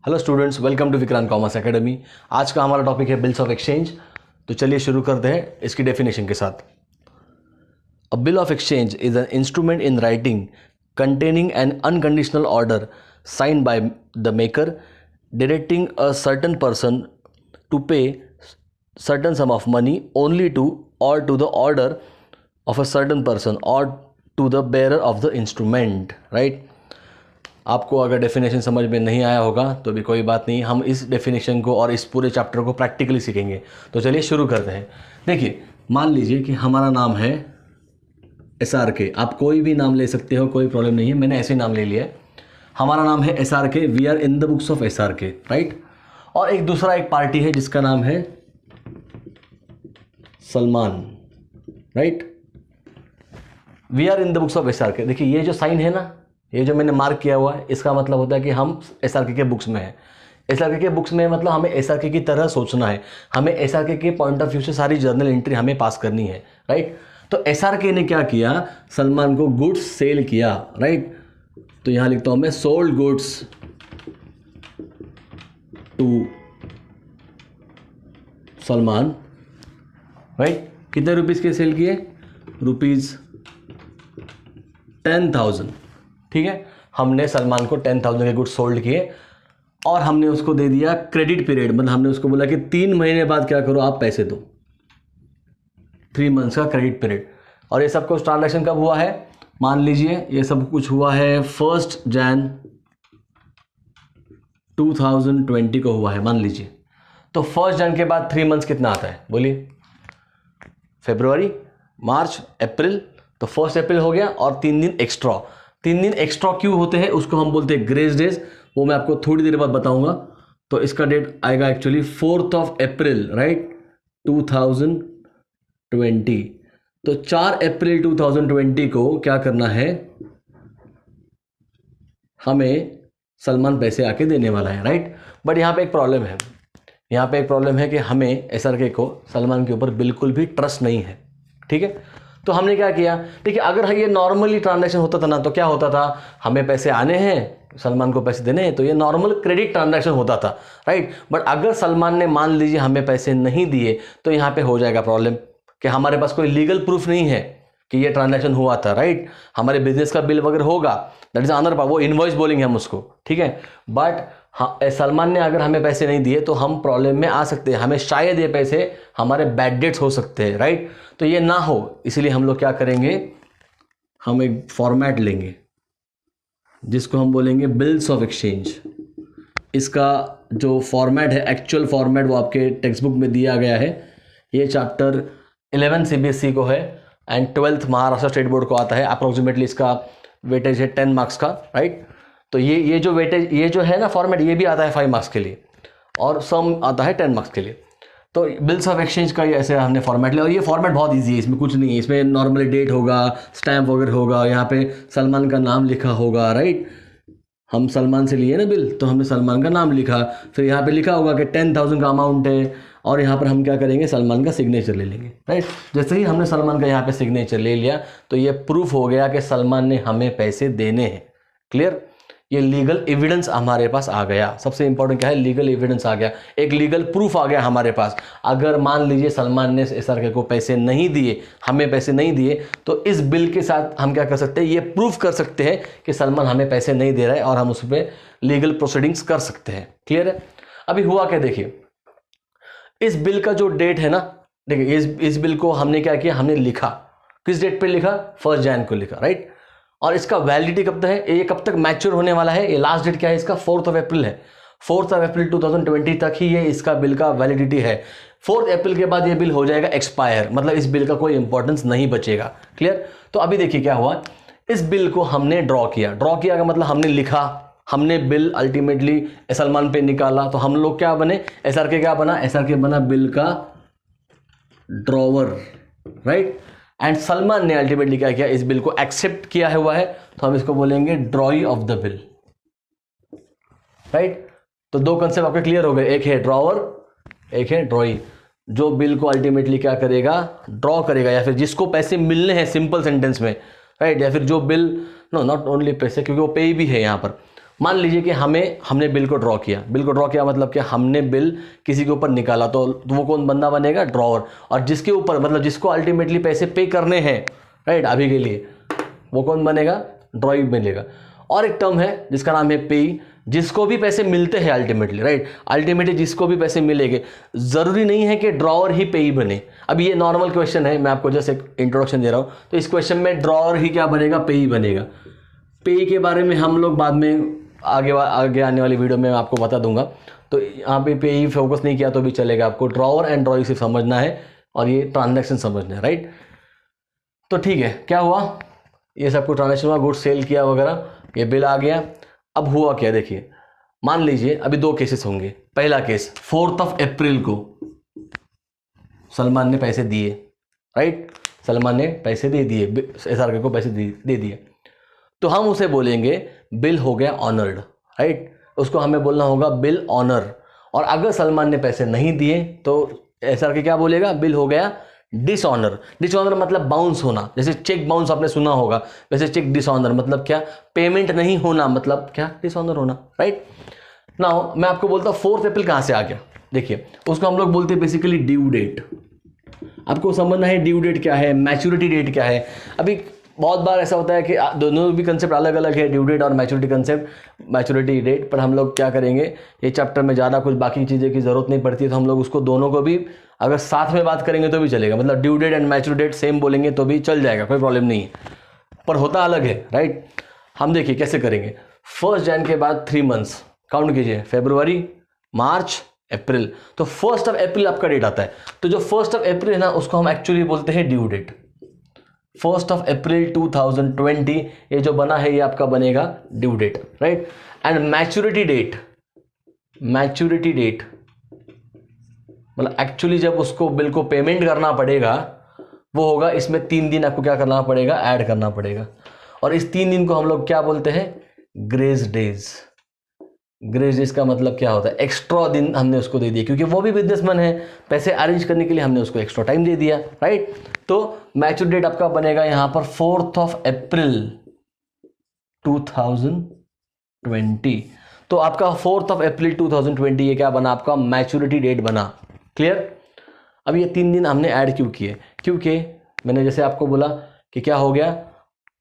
Hello students, welcome to Vikrant commerce academy. आज का हमारा टॉपिक है बिल्स ऑफ एक्सचेंज। तो चलिए शुरू करते हैं इसकी डेफिनेशन के साथ। अ bill of exchange is an instrument in writing containing an unconditional order signed by the maker directing a certain person to pay certain sum of money only to or to the order of a certain person or to the bearer of the instrument, right? आपको अगर definition समझ में नहीं आया होगा तो भी कोई बात नहीं, हम इस डेफिनेशन को और इस पूरे चैप्टर को प्रैक्टिकली सीखेंगे। तो चलिए शुरू करते हैं। देखिए, मान लीजिए कि हमारा नाम है SRK। आप कोई भी नाम ले सकते हो, कोई प्रॉब्लम नहीं है, मैंने ऐसे नाम ले लिया है। हमारा नाम है SRK, we are in the books of SRK, right. और एक दूसरा एक पार्टी है जिसका नाम है Salman, right. We are in the books of SRK। देखिए, ये जो साइन है ना, ये जो मैंने मार्क किया हुआ है, इसका मतलब होता है कि हम SRK के बुक्स में हैं। SRK के बुक्स में मतलब हमें SRK की तरह सोचना है, हमें SRK के पॉइंट ऑफ व्यू से सारी जर्नल एंट्री हमें पास करनी है, राइट। तो SRK ने क्या किया, सलमान को गुड्स सेल किया, राइट। तो यहां लिखता हूं मैं, sold goods to Salman, right. कितने रुपीस के सेल किए? ₹10,000, ठीक है। हमने सलमान को 10,000 के गुड्स सोल्ड किए और हमने उसको दे दिया क्रेडिट पीरियड। मतलब हमने उसको बोला कि 3 महीने बाद क्या करो, आप पैसे दो, 3 मंथ्स का क्रेडिट पीरियड। और ये सब कुछ ट्रांजैक्शन कब हुआ है? मान लीजिए ये सब कुछ हुआ है 1 जनवरी 2020 को हुआ है, मान लीजिए। तो 1 जनवरी के बाद 3 मंथ्स कितना आता है, बोलिए? फरवरी, मार्च, अप्रैल। तो 1 अप्रैल हो गया और 3 दिन एक्स्ट्रा। 3 दिन एक्स्ट्रा क्यों होते हैं उसको हम बोलते हैं ग्रेस डेज, वो मैं आपको थोड़ी देर बाद बताऊंगा। तो इसका डेट आएगा एक्चुअली 4 अप्रैल, राइट, 2020। तो 4 अप्रैल 2020 को क्या करना है, हमें सलमान पैसे आके देने वाला है, राइट। बट यहाँ पे एक प्रॉब्लम है, यहाँ पे एक प्रॉब्लम है कि हमें SRK को सलमान के ऊपर बिल्कुल भी ट्रस्ट नहीं है, ठीक है। तो हमने क्या किया, देखिए, अगर ये नॉर्मली ट्रांजैक्शन होता था ना, तो क्या होता था, हमें पैसे आने हैं, सलमान को पैसे देने हैं, तो ये नॉर्मल क्रेडिट ट्रांजैक्शन होता था, राइट। बट अगर सलमान ने मान लीजिए हमें पैसे नहीं दिए तो यहाँ पे हो जाएगा प्रॉब्लम कि हमारे पास कोई लीगल प्रूफ नहीं है कि ये ट्रांजैक्शन हुआ था, राइट। हमारे बिजनेस का बिल वगैरह होगा, दैट इज अनदर पार्ट, वो इनवॉइस बोलेंगे हम उसको, ठीक है। बट हाँ, सलमान ने अगर हमें पैसे नहीं दिए तो हम प्रॉब्लम में आ सकते हैं, हमें शायद ये पैसे हमारे बैड डेट्स हो सकते हैं, राइट। तो ये ना हो, इसलिए हम लोग क्या करेंगे, हम एक फॉर्मेट लेंगे जिसको हम बोलेंगे बिल्स ऑफ एक्सचेंज। इसका जो फॉर्मेट है, एक्चुअल फॉर्मेट, वो आपके टेक्स्ट बुक में दिया गया है। ये चैप्टर 11 CBSE को है and 12th Maharashtra state board को आता है। अप्रोक्सीमेटली इसका वेटेज है 10 मार्क्स का, राइट। तो ये जो वेटेज, ये जो है ना फॉर्मेट, ये भी आता है 5 मार्क्स के लिए और सम आता है 10 मार्क्स के लिए। तो बिल्स ऑफ एक्सचेंज का ये ऐसे हमने फॉर्मेट लिया और ये फॉर्मेट बहुत इजी है, इसमें कुछ नहीं है। इसमें नॉर्मली डेट होगा, स्टैम्प वगैरह होगा, यहाँ पे सलमान का नाम लिखा होगा, राइट। हम सलमान से लिए ना बिल, तो हमने सलमान का नाम लिखा, फिर यहाँ पे लिखा होगा कि 10,000 का अमाउंट है, और यहाँ पर हम क्या करेंगे, सलमान का सिग्नेचर ले लेंगे, राइट। जैसे ही हमने सलमान का यहाँ पे सिग्नेचर ले लिया तो ये प्रूफ हो गया कि सलमान ने हमें पैसे देने हैं। क्लियर? ये लीगल एविडेंस हमारे पास आ गया। सबसे इंपॉर्टेंट क्या है, लीगल एविडेंस आ गया, एक लीगल प्रूफ आ गया हमारे पास। अगर मान लीजिए सलमान ने SRK को पैसे नहीं दिए, हमें पैसे नहीं दिए, तो इस बिल के साथ हम क्या कर सकते हैं, ये प्रूफ कर सकते हैं कि सलमान हमें पैसे नहीं दे रहा है और हम उस पर लीगल प्रोसीडिंग्स कर सकते हैं। क्लियर है? अभी हुआ क्या, देखिए, इस बिल का जो डेट है ना, देखिए, इस बिल को हमने क्या किया, हमने लिखा, किस डेट पे लिखा, 1 जनवरी को लिखा, राइट। और इसका वैलिडिटी कब तक है, ये कब तक मैच्योर होने वाला है, ये लास्ट डेट क्या है इसका, 4 अप्रैल है। 4 अप्रैल 2020 तक ही ये इसका बिल का वैलिडिटी है। 4 अप्रैल के बाद ये बिल हो जाएगा एक्सपायर, मतलब इस बिल का कोई इंपॉर्टेंस नहीं बचेगा। क्लियर? तो अभी देखिए क्या हुआ, इस बिल को हमने ड्रॉ किया का मतलब हमने लिखा, हमने बिल अल्टीमेटली सलमान पे निकाला, तो हम लोग क्या बने, SRK क्या बना, SRK बना बिल का ड्रॉवर, राइट। एंड सलमान ने अल्टीमेटली क्या किया, इस बिल को एक्सेप्ट किया हुआ है, तो हम इसको बोलेंगे ड्रॉई ऑफ द बिल, राइट। तो 2 कंसेप्ट आपके क्लियर हो गए, एक है ड्रॉवर, एक है ड्रॉई। जो बिल को अल्टीमेटली क्या करेगा, ड्रॉ करेगा, या फिर जिसको पैसे मिलने हैं, सिंपल सेंटेंस में, राइट। या फिर जो बिल, नो नॉट ओनली पैसे, क्योंकि वो पे भी है यहाँ पर, मान लीजिए कि हमने बिल को ड्रॉ किया मतलब कि हमने बिल किसी के ऊपर निकाला, तो वो कौन बंदा बनेगा? ड्रॉवर। और जिसके ऊपर मतलब जिसको अल्टीमेटली पैसे पे करने हैं, राइट, अभी के लिए, वो कौन बनेगा? ड्रॉई बनेगा। और एक टर्म है जिसका नाम है पेई, जिसको भी पैसे मिलते हैं अल्टीमेटली, राइट, अल्टीमेटली जिसको भी पैसे मिलेंगे, जरूरी नहीं है कि ड्रॉवर ही पेई बने। अब ये नॉर्मल क्वेश्चन है, मैं आपको जस्ट एक इंट्रोडक्शन दे रहा हूं, तो इस क्वेश्चन में ड्रॉवर ही क्या बनेगा? पेई बनेगा। पेई के बारे में हम लोग बाद में आगे आने वाली वीडियो में आपको बता दूंगा, तो यहाँ पे पेई फोकस नहीं किया तो भी चलेगा, आपको ड्रॉवर एंड ड्रॉई सिर्फ समझना है और ये ट्रांजैक्शन समझना है, राइट। तो ठीक है, क्या हुआ? ये सब कुछ ट्रांजैक्शन हुआ, गुड्स सेल किया वगैरह, ये बिल आ गया। अब हुआ क्या? देखिए, मान लीजिए अभी 2 केसेस होंगे। पहला केस, 4 अप्रैल को सलमान ने पैसे दिए, राइट, सलमान ने पैसे दे दिए, SRK को पैसे दे दिए, तो हम उसे बोलेंगे बिल हो गया ऑनर्ड, राइट, उसको हमें बोलना होगा बिल ऑनर। और अगर सलमान ने पैसे नहीं दिए तो SRK क्या बोलेगा? बिल हो गया डिसऑनर। डिसऑनर मतलब बाउंस होना, जैसे चेक बाउंस आपने सुना होगा, वैसे चेक डिसऑनर मतलब क्या? पेमेंट नहीं होना, मतलब क्या? डिसऑनर होना, राइट। नाउ मैं आपको बोलता हूँ 4 अप्रैल कहाँ से आ गया। देखिए, उसको हम लोग बोलते हैं बेसिकली ड्यू डेट। आपको समझना है ड्यू डेट क्या है, मैच्योरिटी डेट क्या है। अभी बहुत बार ऐसा होता है कि दोनों भी कंसेप्ट अलग अलग है, ड्यू डेट और मैच्योरिटी डेट, पर हम लोग क्या करेंगे, ये चैप्टर में ज़्यादा कुछ बाकी चीज़ें की ज़रूरत नहीं पड़ती है, तो हम लोग उसको दोनों को भी अगर साथ में बात करेंगे तो भी चलेगा, मतलब due date and maturity date same बोलेंगे तो भी चल जाएगा, कोई प्रॉब्लम नहीं है, पर होता अलग है, राइट। हम देखिए कैसे करेंगे। 1 जनवरी के बाद 3 मंथ्स काउंट कीजिए, फरवरी, मार्च, अप्रैल, तो 1 अप्रैल आपका डेट आता है। तो जो 1 अप्रैल है ना, उसको हम एक्चुअली बोलते हैं ड्यू डेट। 1 अप्रैल 2020 ये जो बना है ये आपका बनेगा due date, right. And maturity date मतलब एक्चुअली जब उसको बिल को पेमेंट करना पड़ेगा वो होगा, इसमें 3 दिन आपको क्या करना पड़ेगा? ऐड करना पड़ेगा। और इस 3 दिन को हम लोग क्या बोलते हैं? Grace days. ग्रेस डेज का मतलब क्या होता है? एक्स्ट्रा दिन हमने उसको दे दिया, क्योंकि वो भी बिजनेसमैन है, पैसे अरेंज करने के लिए हमने उसको एक्स्ट्रा टाइम दे दिया, राइट। तो मैच्योर डेट आपका बनेगा यहां पर 4 अप्रैल 2020। तो आपका 4 अप्रैल 2020 ये क्या बना? आपका मैच्योरिटी डेट बना। क्लियर? अब ये 3 दिन हमने ऐड क्यों किए? क्योंकि मैंने जैसे आपको बोला कि क्या हो गया,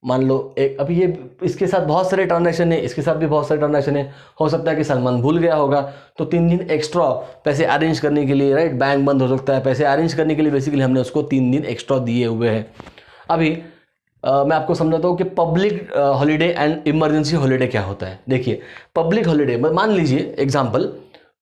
मान लो एक, अभी ये इसके साथ बहुत सारे ट्रांजैक्शन है, इसके साथ भी बहुत सारे ट्रांजैक्शन है, हो सकता है कि सलमान भूल गया होगा, तो 3 दिन एक्स्ट्रा पैसे अरेंज करने के लिए, राइट, बैंक बंद हो सकता है, पैसे अरेंज करने के लिए बेसिकली हमने उसको 3 दिन एक्स्ट्रा दिए हुए हैं। अभी मैं आपको समझाता हूँ कि public holiday and emergency holiday क्या होता है। देखिए, पब्लिक हॉलीडे मान लीजिए एग्जाम्पल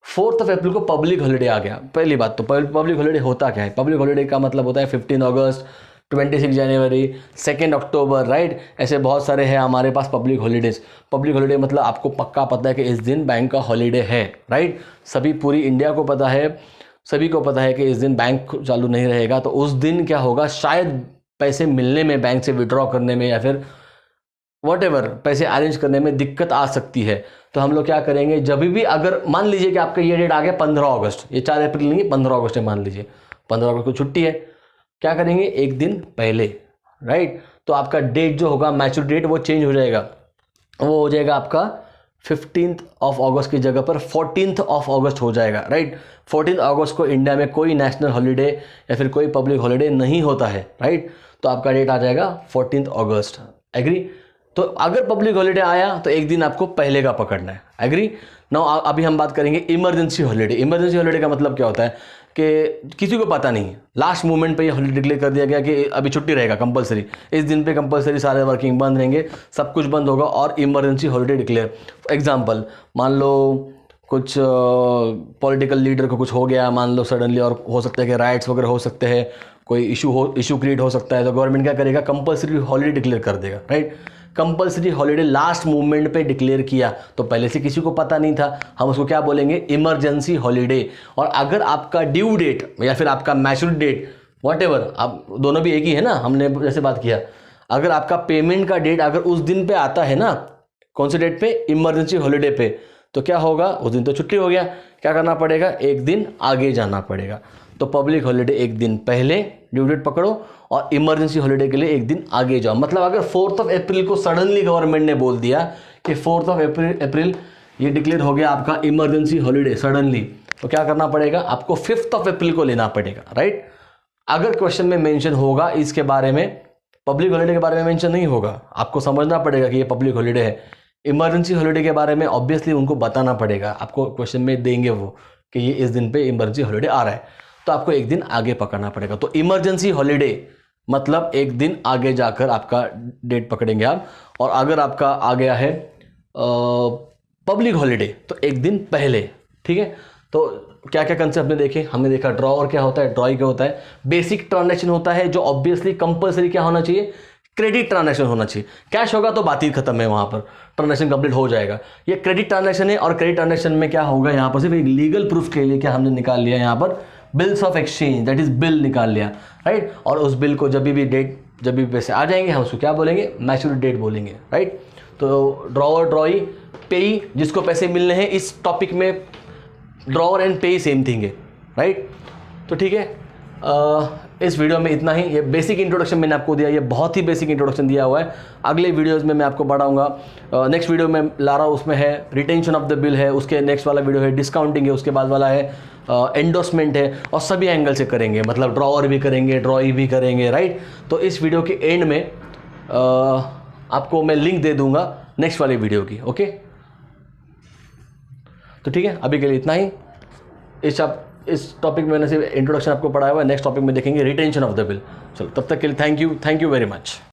4 अप्रैल को पब्लिक हॉलीडे आ गया। पहली बात तो पब्लिक हॉलीडे होता क्या है? पब्लिक हॉलीडे का मतलब होता है 15 अगस्त, 26 जनवरी, 2 अक्टूबर, राइट, ऐसे बहुत सारे हैं हमारे पास पब्लिक हॉलीडेज। पब्लिक हॉलीडे मतलब आपको पक्का पता है कि इस दिन बैंक का हॉलीडे है, राइट, सभी पूरी इंडिया को पता है, सभी को पता है कि इस दिन बैंक चालू नहीं रहेगा, तो उस दिन क्या होगा, शायद पैसे मिलने में, बैंक से विड्रॉ करने में या फिर व्हाटएवर पैसे अरेंज करने में दिक्कत आ सकती है। तो हम लोग क्या करेंगे, जब भी अगर मान लीजिए कि आपका ये डेट आ गया 15 अगस्त, ये 4 अप्रैल नहीं, 15 अगस्त है, मान लीजिए 15 अगस्त को छुट्टी है, क्या करेंगे, एक दिन पहले, राइट, तो आपका डेट जो होगा मैच्योर डेट वो चेंज हो जाएगा, वो हो जाएगा आपका 15 अगस्त की जगह पर 14 अगस्त हो जाएगा, राइट। 14 अगस्त को इंडिया में कोई नेशनल हॉलीडे या फिर कोई पब्लिक हॉलीडे नहीं होता है, राइट, तो आपका डेट आ जाएगा 14 अगस्त। एग्री? तो अगर पब्लिक हॉलीडे आया तो एक दिन आपको पहले का पकड़ना है। एग्री? नाउ अभी हम बात करेंगे इमरजेंसी हॉलीडे। इमरजेंसी हॉलीडे का मतलब क्या होता है कि किसी को पता नहीं, लास्ट मोमेंट पे ये हॉलीडे डिक्लेयर कर दिया गया कि अभी छुट्टी रहेगा कंपलसरी, इस दिन पे कंपलसरी सारे वर्किंग बंद रहेंगे, सब कुछ बंद होगा और इमरजेंसी हॉलीडे डिक्लेयर। एग्जांपल, मान लो कुछ पॉलिटिकल लीडर को कुछ हो गया, मान लो सडनली, और हो सकता है कि राइट्स वगैरह हो सकते हैं, कोई इशू क्रिएट हो सकता है, तो गवर्नमेंट क्या करेगा, कंपलसरी हॉलीडे डिक्लेयर कर देगा, right. Compulsory holiday last movement पे डिक्लेयर किया तो पहले से किसी को पता नहीं था, हम उसको क्या बोलेंगे, इमरजेंसी हॉलीडे। और अगर आपका ड्यू डेट या फिर आपका मैच्योर डेट व्हाटएवर, आप दोनों भी एक ही है ना, हमने जैसे बात किया, अगर आपका पेमेंट का डेट अगर उस दिन पे आता है ना, कौन से डेट पे, इमरजेंसी हॉलीडे पे, तो क्या होगा, उस दिन तो छुट्टी हो गया, क्या करना पड़ेगा, एक दिन आगे जाना पड़ेगा। तो पब्लिक हॉलीडे एक दिन पहले ड्यू डेट पकड़ो और इमरजेंसी हॉलीडे के लिए एक दिन आगे जाओ। मतलब अगर 4 अप्रैल को सडनली गवर्नमेंट ने बोल दिया कि कि 4 अप्रैल ये डिक्लेयर हो गया आपका इमरजेंसी हॉलीडे सडनली, तो क्या करना पड़ेगा आपको 5 अप्रैल को लेना पड़ेगा, राइट। अगर क्वेश्चन में मेंशन होगा इसके बारे में, पब्लिक हॉलीडे के बारे में मेंशन नहीं होगा, आपको समझना पड़ेगा कि ये पब्लिक हॉलीडे है। इमरजेंसी हॉलीडे के बारे में ऑब्वियसली उनको बताना पड़ेगा, आपको क्वेश्चन में देंगे वो कि ये इस दिन पे इमरजेंसी हॉलीडे आ रहा है, तो आपको एक दिन आगे पकड़ना पड़ेगा। तो इमरजेंसी हॉलीडे मतलब एक दिन आगे जाकर आपका डेट पकड़ेंगे आप। और अगर आपका आ गया है पब्लिक हॉलीडे तो एक दिन पहले, ठीक है। तो क्या क्या कंसेप्ट हमने देखे, हमने देखा ड्रॉअर क्या होता है, ड्रॉई क्या होता है, बेसिक ट्रांजैक्शन होता है जो ऑब्वियसली कंपलसरी क्या होना चाहिए, क्रेडिट ट्रांजैक्शन होना चाहिए। कैश होगा तो बात ही खत्म है, वहां पर ट्रांजैक्शन कंप्लीट हो जाएगा। ये क्रेडिट ट्रांजैक्शन है और क्रेडिट ट्रांजैक्शन में क्या होगा, यहाँ पर सिर्फ एक लीगल प्रूफ के लिए क्या हमने निकाल लिया यहाँ पर bills of exchange, that is bill निकाल लिया, राइट। और उस बिल को जब भी डेट, जब भी पैसे आ जाएंगे हम उसको क्या बोलेंगे, मैच्योरिटी डेट बोलेंगे, राइट। तो ड्रॉअर, ड्रॉई, पेई, जिसको पैसे मिलने हैं, इस टॉपिक में ड्रॉअर एंड पेई सेम थिंग है, राइट। तो ठीक है, इस वीडियो में इतना ही। ये बेसिक इंट्रोडक्शन मैंने आपको दिया, ये बहुत ही बेसिक इंट्रोडक्शन दिया हुआ है। अगले वीडियोस में मैं आपको बढ़ाऊंगा। नेक्स्ट वीडियो में ला रहा हूँ, उसमें है रिटेंशन ऑफ द बिल है, उसके नेक्स्ट वाला वीडियो है डिस्काउंटिंग है, उसके बाद वाला है एंडोर्समेंट है, और सभी एंगल से करेंगे, मतलब ड्रॉअर भी करेंगे, ड्रॉई भी करेंगे, राइट। तो इस वीडियो के एंड में आपको मैं लिंक दे दूंगा नेक्स्ट वाले वीडियो की, ओके। तो ठीक है, अभी के लिए इतना ही। इस टॉपिक में मैंने सिर्फ इंट्रोडक्शन आपको पढ़ाया हुआ है, नेक्स्ट टॉपिक में देखेंगे रिटेंशन ऑफ द बिल। चलो तब तक के लिए थैंक यू वेरी मच।